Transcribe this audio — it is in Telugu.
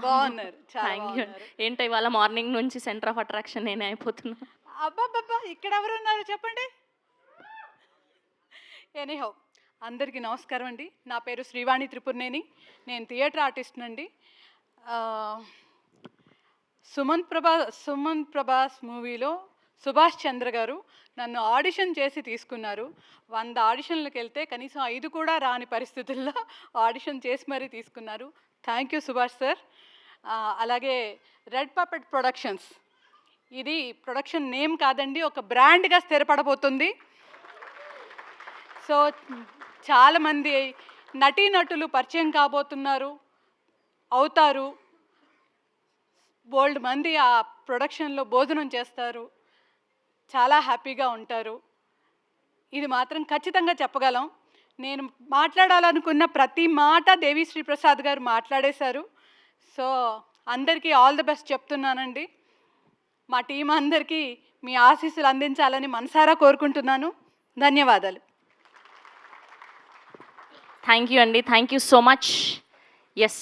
బాగున్నారు, చాలా థ్యాంక్ యూ. బాగున్నారు. ఏంటో ఇవాళ మార్నింగ్ నుంచి సెంటర్ ఆఫ్ అట్రాక్షన్ నేనే అయిపోతున్నా. అబ్బబ్బబ్బా, ఇక్కడ ఎవరున్నారు చెప్పండి. ఎనీహౌ, అందరికీ నమస్కారం అండి. నా పేరు శ్రీవాణి త్రిపురనేని. నేను థియేటర్ ఆర్టిస్ట్నండి. సుమన్ ప్రభాస్ మూవీలో సుభాష్ చంద్ర గారు నన్ను ఆడిషన్ చేసి తీసుకున్నారు. 100 ఆడిషన్లకు వెళ్తే కనీసం 5 కూడా రాని పరిస్థితుల్లో ఆడిషన్ చేసి మరీ తీసుకున్నారు. Thank you Subhash sir. అలాగే రెడ్ పపెట్ ప్రొడక్షన్స్, ఇది ప్రొడక్షన్ నేమ్ కాదండి, ఒక బ్రాండ్గా స్థిరపడబోతుంది. సో చాలామంది నటీనటులు పరిచయం కాబోతున్నారు, అవుతారు. బోల్డ్ మంది ఆ ప్రొడక్షన్లో భోజనం చేస్తారు, చాలా హ్యాపీగా ఉంటారు. ఇది మాత్రం ఖచ్చితంగా చెప్పగలం. నేను మాట్లాడాలనుకున్న ప్రతి మాట దేవిశ్రీ ప్రసాద్ గారు మాట్లాడేశారు. సో అందరికీ ఆల్ ది బెస్ట్ చెప్తున్నానండి. మా టీం అందరికీ మీ ఆశీస్సులు అందించాలని మనసారా కోరుకుంటున్నాను. ధన్యవాదాలు. థ్యాంక్ యూ అండి. Thank you so much. Yes.